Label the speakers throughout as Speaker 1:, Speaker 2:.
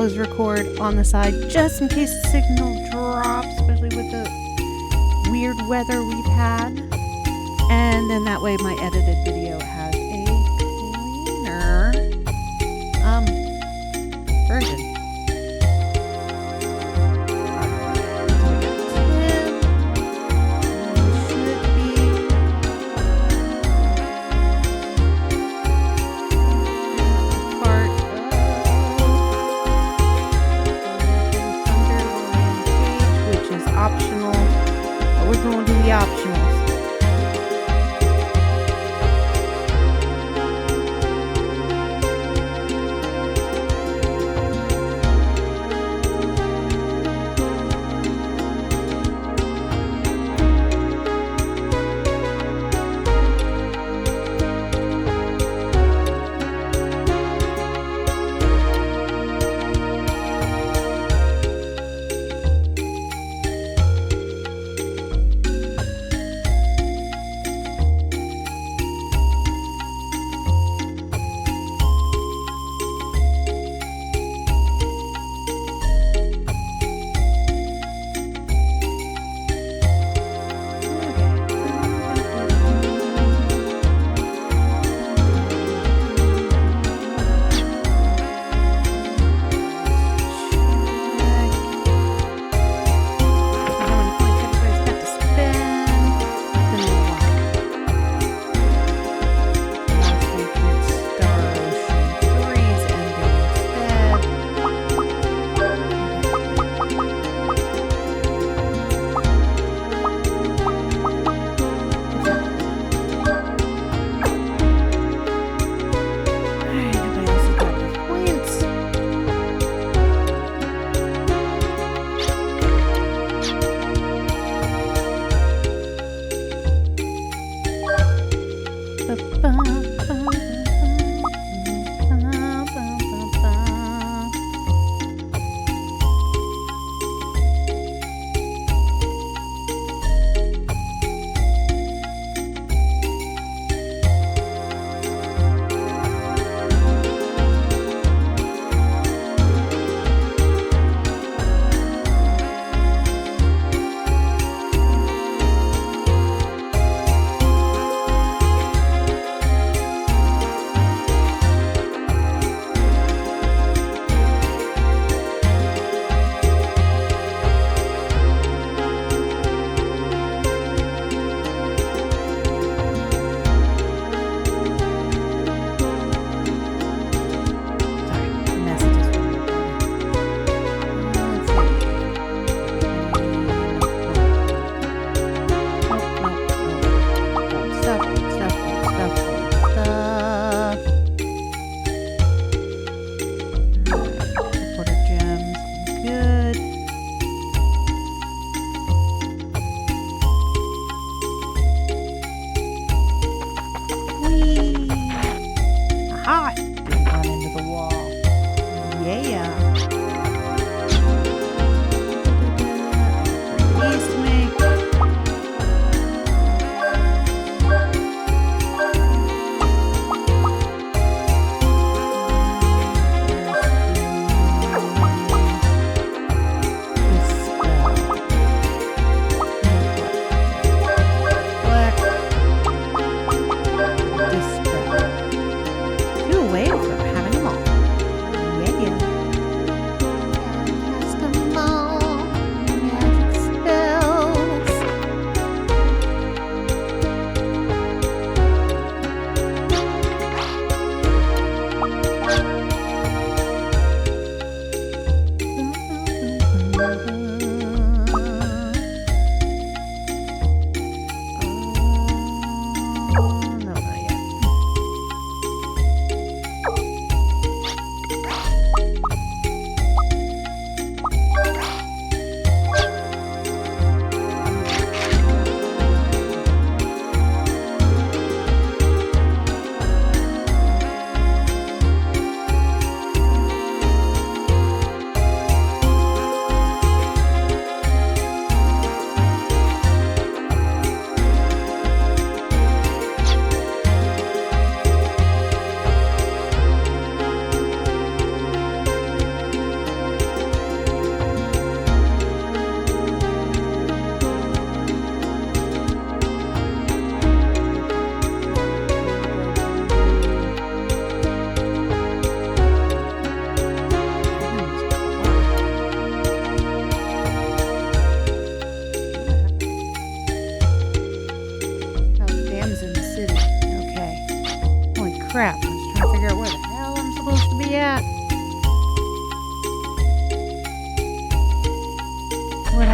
Speaker 1: as record on the side just in case the signal drops, especially with the weird weather we've had. And then that way my edited video has a cleaner version. Going to the optionals.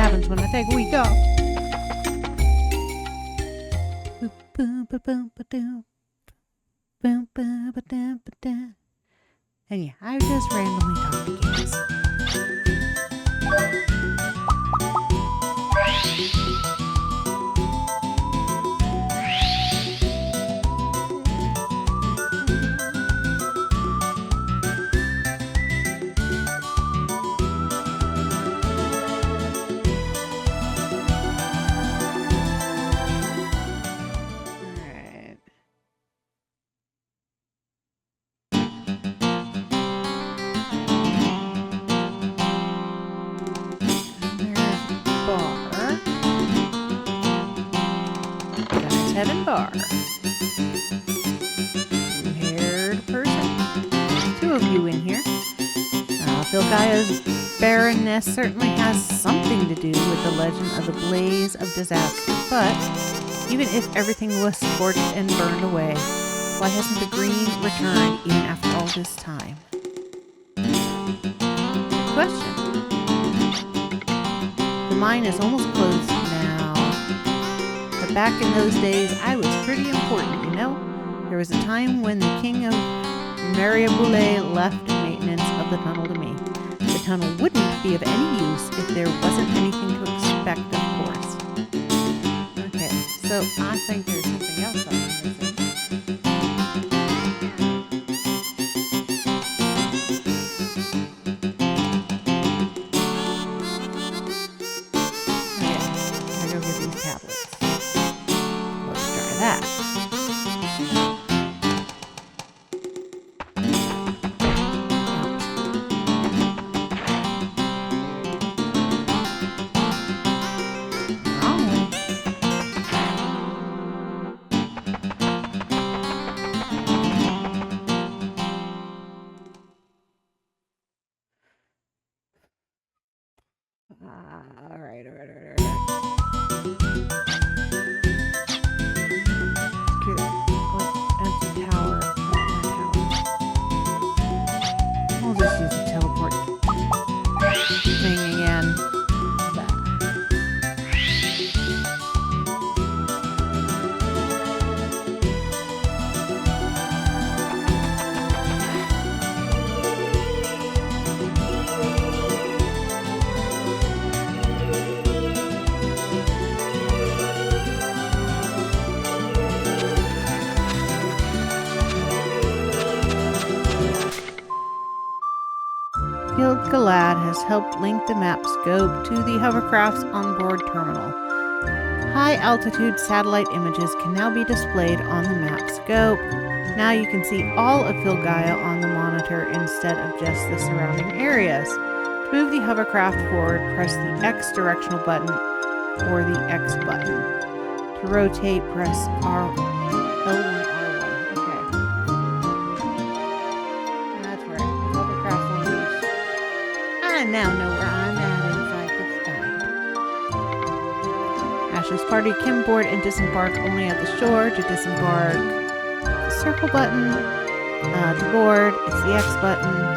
Speaker 1: happens when I take a week off. And yeah, I just randomly talk to kids. Bar. Blue-haired person. Two of you in here. Philgaia's barrenness certainly has something to do with the legend of the blaze of disaster, but even if everything was scorched and burned away, why hasn't the green returned even after all this time? Good question. The mine is almost closed now. But back in those days, I was pretty important, you know? There was a time when the king of Mariabule left maintenance of the tunnel to me. The tunnel wouldn't be of any use if there wasn't anything to expect, of course. Okay, so I think there's something else I'm missing. All right. Empty tower. We'll just use the teleport thing again. Galad has helped link the map scope to the hovercraft's onboard terminal. High-altitude satellite images can now be displayed on the map scope. Now you can see all of Philgaia on the monitor instead of just the surrounding areas. To move the hovercraft forward, press the X directional button or the X button. To rotate, press L1, R1. I now know where I'm at inside the sky. Ashley's party can board and disembark only at the shore. To disembark, the circle button. To board, it's the X button.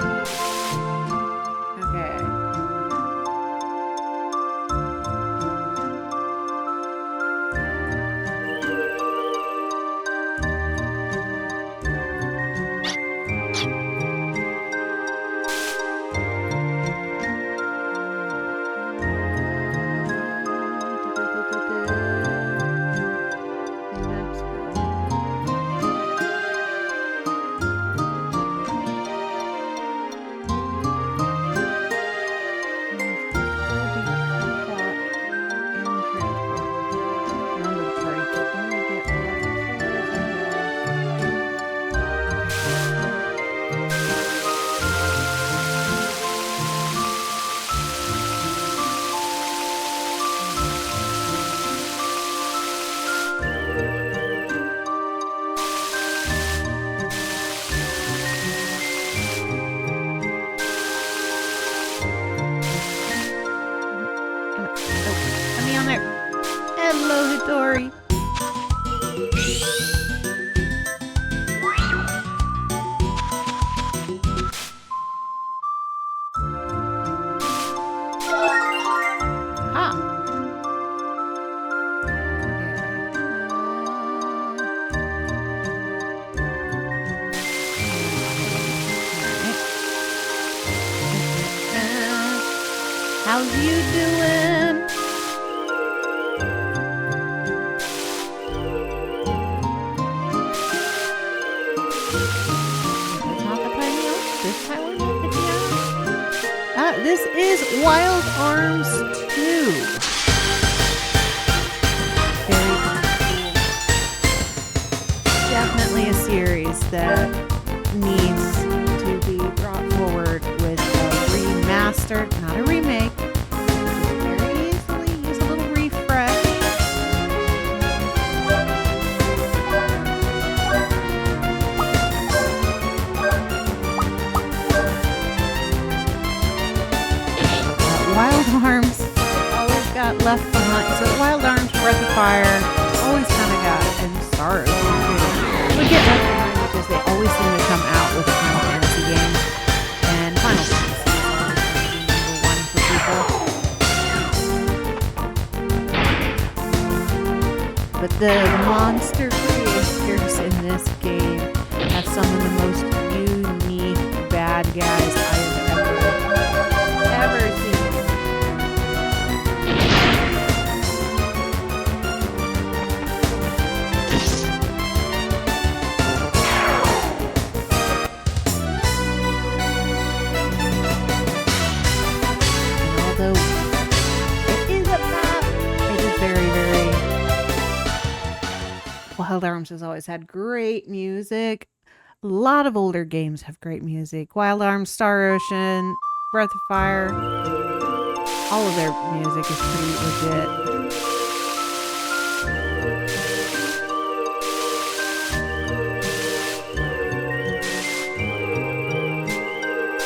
Speaker 1: Hello, Hidori. Ah. How's you doing? That's not the title. This title video. This is Wild Arms 2. Very cool. Definitely a series that needs to be brought forward with a remastered, not a remake. Just very easily use a little refresh. Wild Arms always got left behind. So Wild Arms, Breath of Fire, always kind of got, and Stars would get left behind because they always seem to come out with a Final Fantasy game. And Final Fantasy is always number one for people. But the monster creators in this game have some of the most unique bad guys I have ever seen. Wild Arms has always had great music. A lot of older games have great music. Wild Arms, Star Ocean, Breath of Fire. All of their music is pretty legit.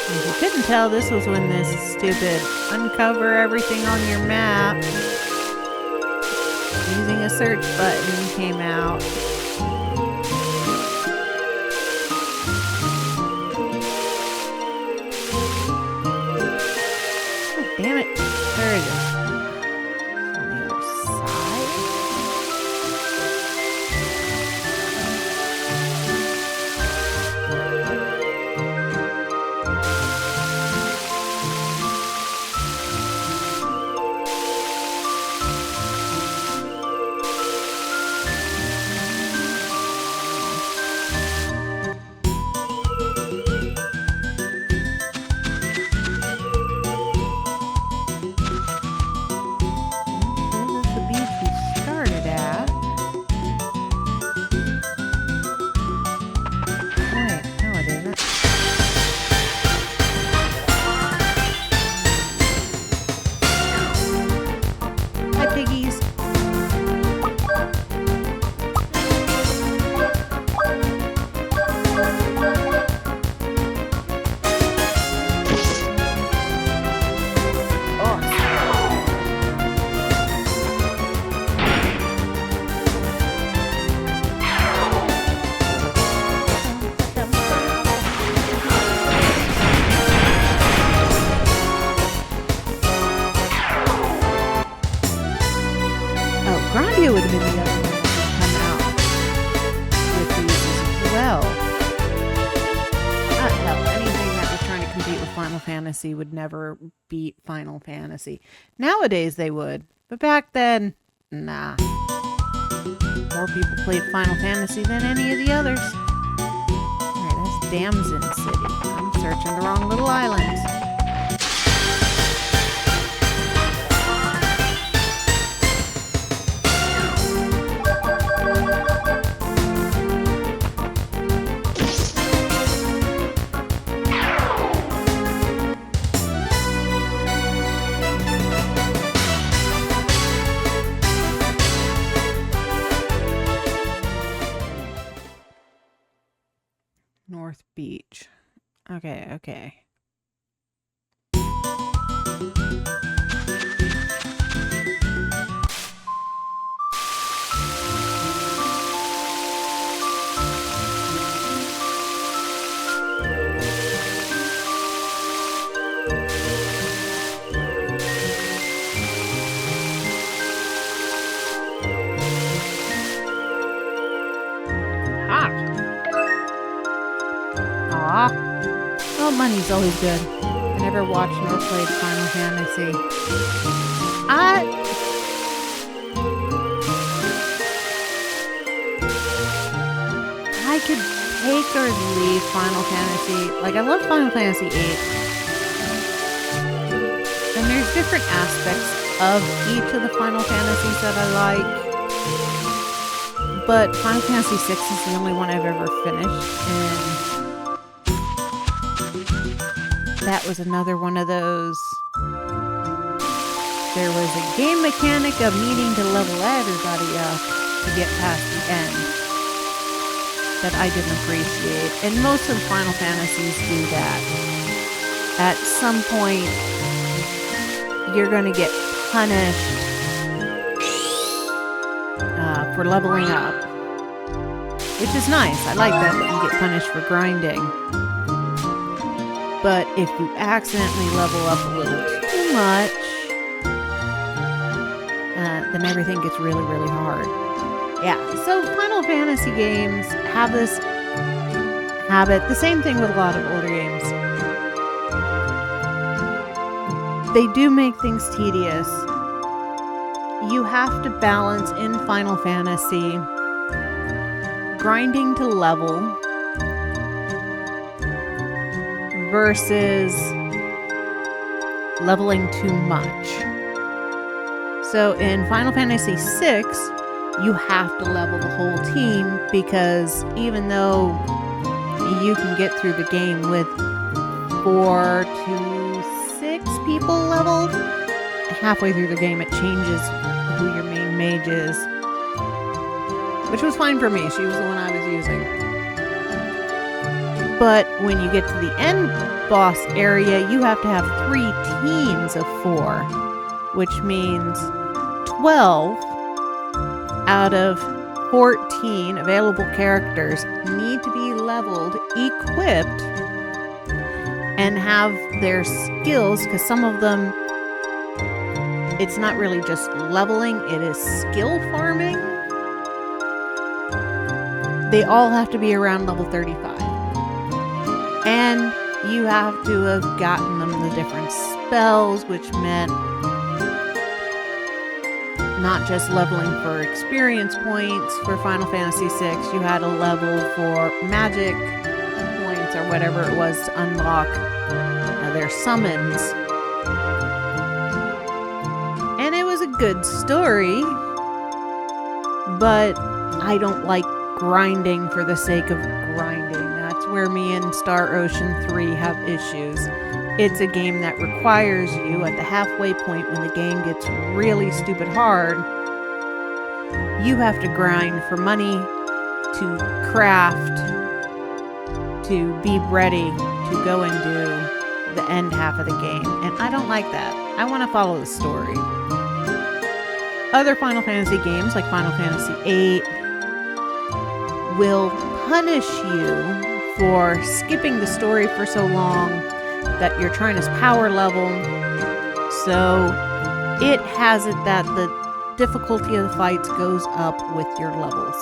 Speaker 1: If you couldn't tell, this was when this stupid uncover everything on your map using a search button came out. Oh, damn it. There it is. On the other side. Would have been the other one that would come out with these as well. Hell, anything that was trying to compete with Final Fantasy would never beat Final Fantasy. Nowadays they would, but back then, nah. More people played Final Fantasy than any of the others. Alright, that's Damson City. I'm searching the wrong little islands. North Beach. Okay. Aw. Oh, money's always good. I never watched nor played Final Fantasy. I could take or leave Final Fantasy. Like, I love Final Fantasy VIII. And there's different aspects of each of the Final Fantasies that I like. But Final Fantasy VI is the only one I've ever finished. And that was another one of those. There was a game mechanic of needing to level everybody up to get past the end that I didn't appreciate. And most of the Final Fantasies do that. At some point, you're going to get punished for leveling up. Which is nice. I like that you get punished for grinding. But if you accidentally level up a little too much, then everything gets really, really hard. Yeah, so Final Fantasy games have this habit. The same thing with a lot of older games. They do make things tedious. You have to balance in Final Fantasy grinding to level versus leveling too much. So in Final Fantasy VI, you have to level the whole team because even though you can get through the game with 4 to 6 people leveled, halfway through the game it changes who your main mage is. Which was fine for me. She was the one I was using. But when you get to the end boss area, you have to have 3 teams of 4, which means 12 out of 14 available characters need to be leveled, equipped, and have their skills, because some of them, it's not really just leveling, it is skill farming. They all have to be around level 35. And you have to have gotten them the different spells, which meant not just leveling for experience points for Final Fantasy VI, you had a level for magic points or whatever it was to unlock their summons. And it was a good story, but I don't like grinding for the sake of grinding. That's where me and Star Ocean 3 have issues. It's a game that requires you at the halfway point when the game gets really stupid hard, you have to grind for money to craft, to be ready to go and do the end half of the game. And I don't like that. I want to follow the story. Other Final Fantasy games, like Final Fantasy VIII, will punish you for skipping the story for so long that you're trying to power level. So it has it that the difficulty of the fights goes up with your levels.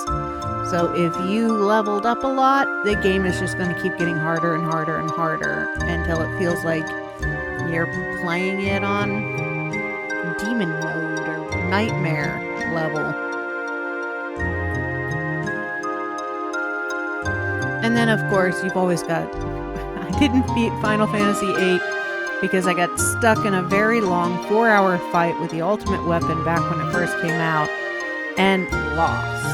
Speaker 1: So if you leveled up a lot, the game is just going to keep getting harder and harder and harder until it feels like you're playing it on demon mode or nightmare level. And then, of course, you've always got... I didn't beat Final Fantasy VIII because I got stuck in a very long 4-hour fight with the ultimate weapon back when it first came out and lost.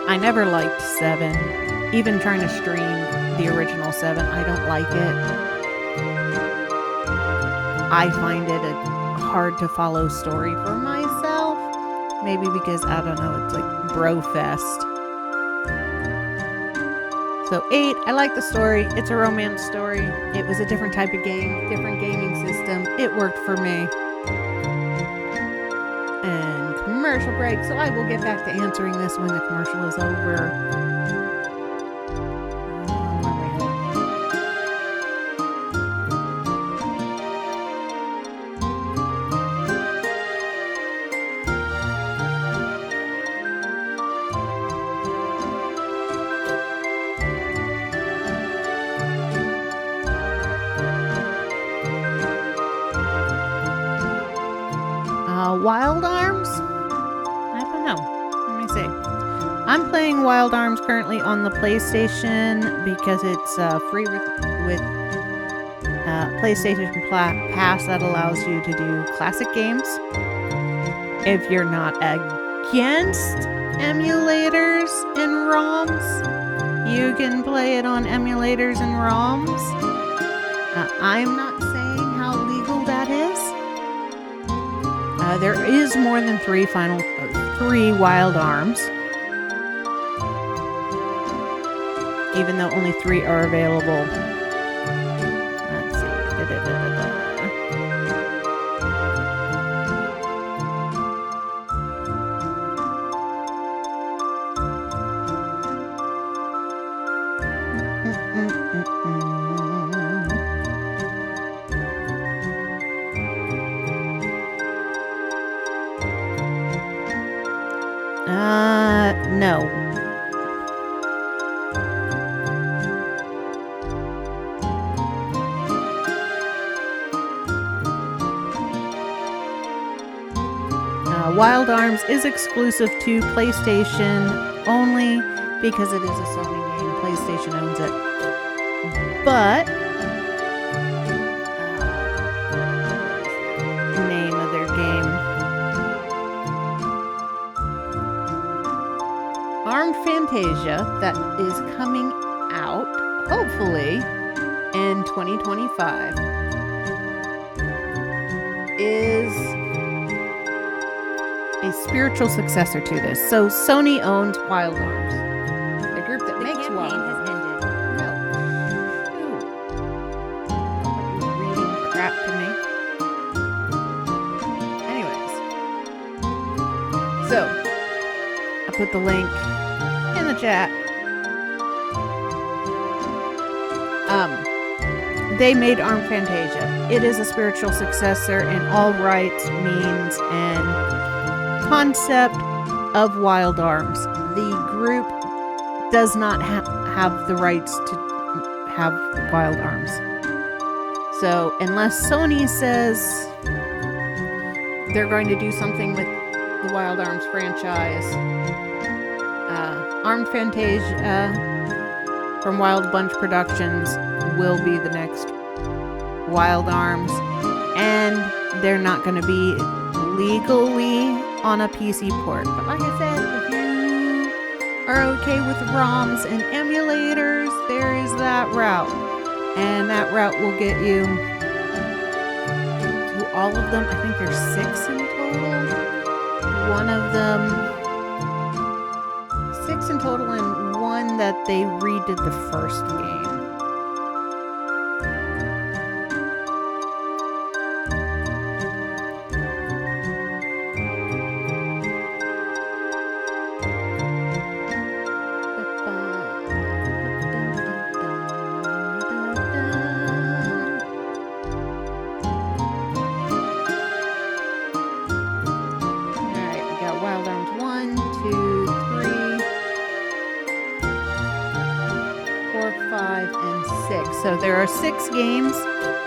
Speaker 1: I never liked 7. Even trying to stream the original 7, I don't like it. I find it a hard to follow story for myself. Maybe because, I don't know, it's like bro fest. So 8, I like the story. It's a romance story. It was a different type of game, different gaming system. It worked for me. And commercial break. So I will get back to answering this when the commercial is over. Wild Arms? I don't know. Let me see. I'm playing Wild Arms currently on the PlayStation because it's free with PlayStation Pass that allows you to do classic games. If you're not against emulators and ROMs, you can play it on emulators and ROMs. I'm not saying how legal that is. There is more than three Wild Arms, even though only 3 are available. Let's see. No. Wild Arms is exclusive to PlayStation only because it is a Sony game. PlayStation owns it. But name of their game? Armed Fantasia, that is coming out, hopefully, in 2025, is a spiritual successor to this. So Sony owns Wild Arms, the group that makes Wild Arms. Has ended. No. Shoot. Are you reading crap to me? Anyways. So, I put the link in the chat. They made Armed Fantasia. It is a spiritual successor in all rights, means, and concept of Wild Arms. The group does not have the rights to have Wild Arms. So unless Sony says they're going to do something with the Wild Arms franchise, Armed Fantasia from Wild Bunch Productions will be the next Wild Arms, and they're not going to be legally on a PC port. But like I said, if you are okay with ROMs and emulators, there is that route. And that route will get you to all of them. I think there's 6 in total. One of them, 6 in total, and one that they redid the first game. So there are 6 games.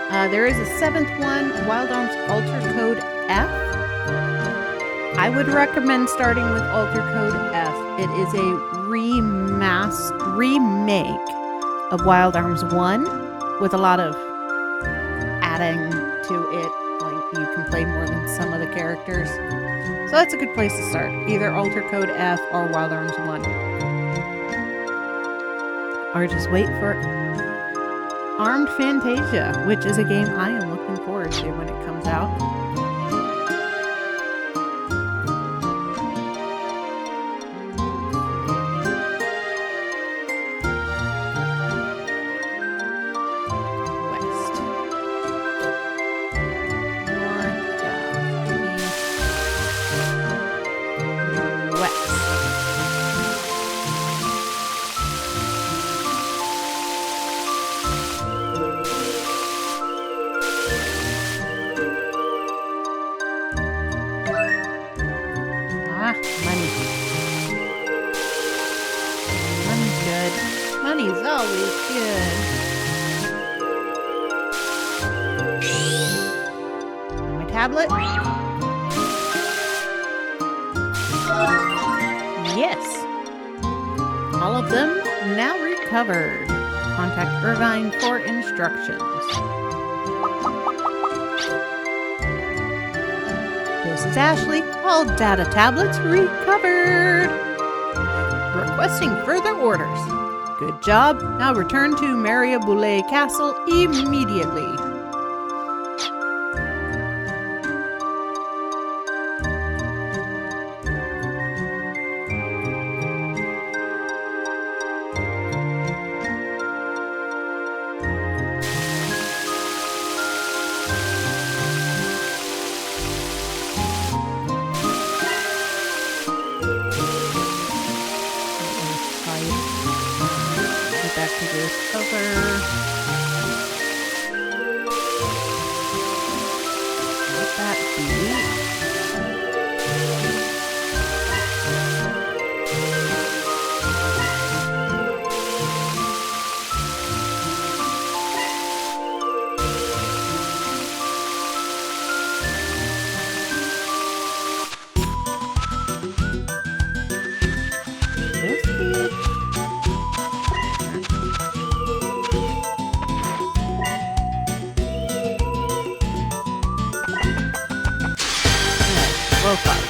Speaker 1: There is a 7th one, Wild Arms Alter Code F. I would recommend starting with Alter Code F. It is a remake of Wild Arms 1 with a lot of adding to it. Like you can play more than some of the characters. So that's a good place to start. Either Alter Code F or Wild Arms 1. Or just wait for Armed Fantasia, which is a game I am looking forward to when it comes out. West. North, south, east, west. Money's always good. On my tablet. Yes. All of them now recovered. Contact Irvine for instructions. This is Ashley. All data tablets recovered. Requesting further orders. Good job. Now return to Maria Boulay Castle immediately. Back to this other. Let that be. This beach. Low five.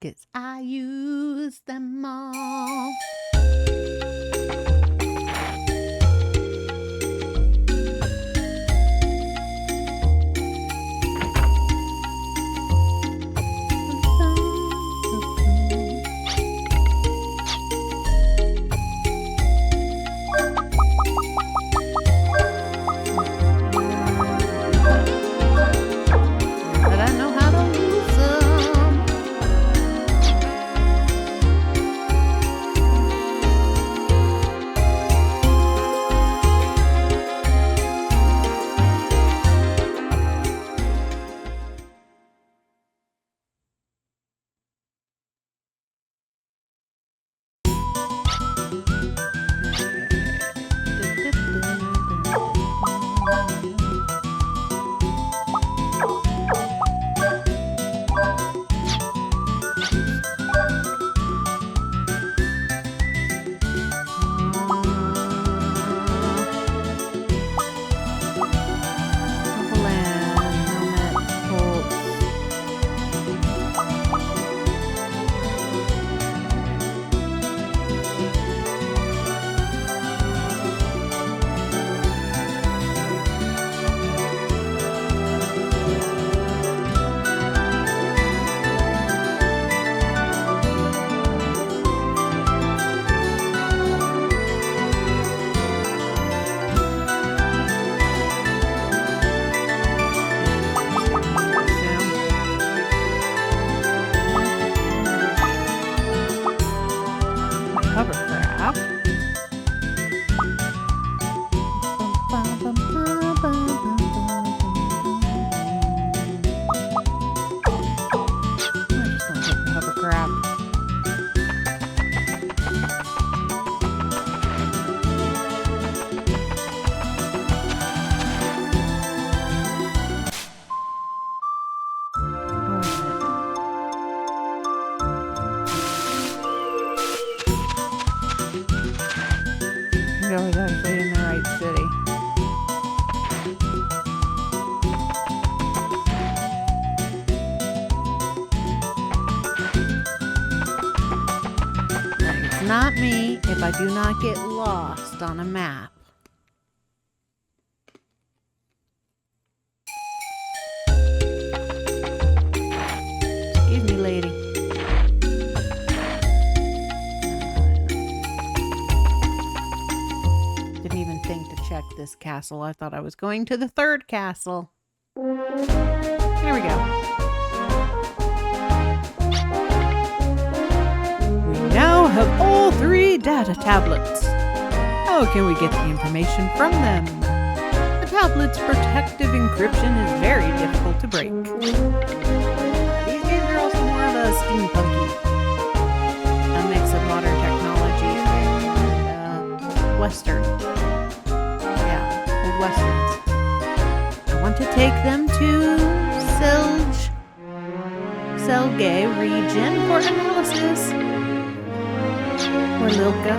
Speaker 1: Cause I use them all. But I know how to use them. not me if I do not get lost on a map. Excuse me, lady. Didn't even think to check this castle. I thought I was going to the third castle. Here we go. We now have all 3 data tablets. How can we get the information from them? The tablet's protective encryption is very difficult to break. These games are also more of a steampunky. A mix of modern technology and Western. Yeah, old Westerns. I want to take them to Selge region for analysis. Or Lilka.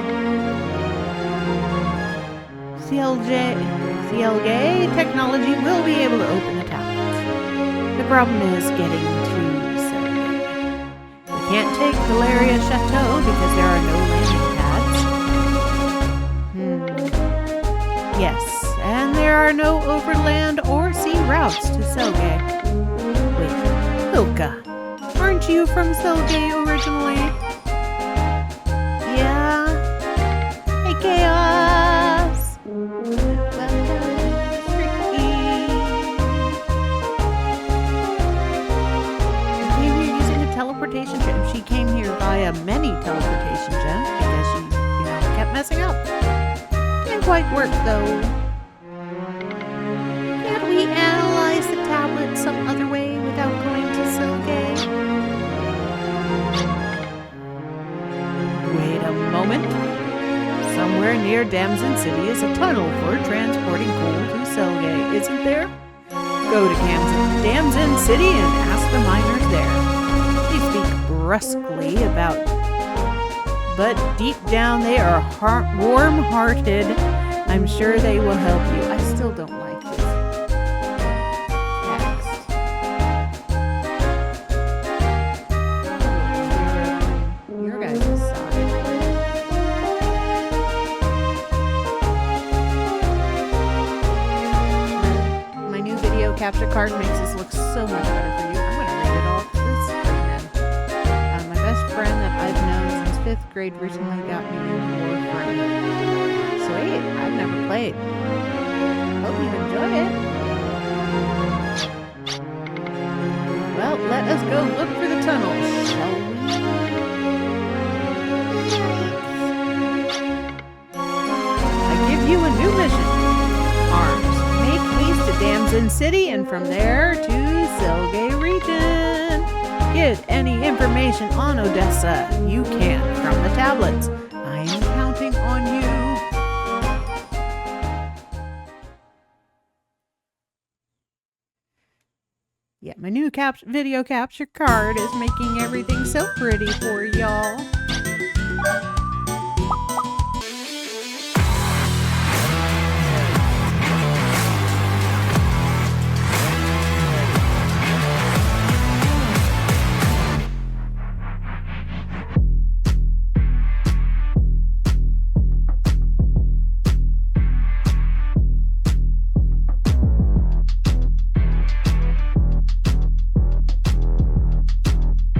Speaker 1: Selge technology will be able to open the tablets. The problem is getting to Selge. We can't take Valeria Chateau because there are no landing pads. Yes, and there are no overland or sea routes to Selge. Wait, Lilka, aren't you from Selge originally? Yeah. Hey, Chaos! Welcome to Tricky. She came here using a teleportation gem. She came here via many teleportation gems because she, kept messing up. Didn't quite work, though. Can't we analyze the tablet some other way without going to Selge? Wait a moment. Somewhere near Damson City is a tunnel for transporting coal to Selge, isn't there? Go to Damson City and ask the miners there. They speak brusquely but deep down they are warm-hearted. I'm sure they will help you. I still don't like this text. Your guys' side. My new video capture card makes this look so much better for you. I'm going to read it off this screen then. My best friend that I've known since 5th grade recently got me into Warframe. Sweet, I've never played. Hope you enjoy it. Well, let us go look for the tunnel, shall we? I give you a new mission. Arms. Make haste to Damson City and from there to Selge region. Get any information on Odessa you can from the tablets. I am counting on you. Yeah, my new video capture card is making everything so pretty for y'all.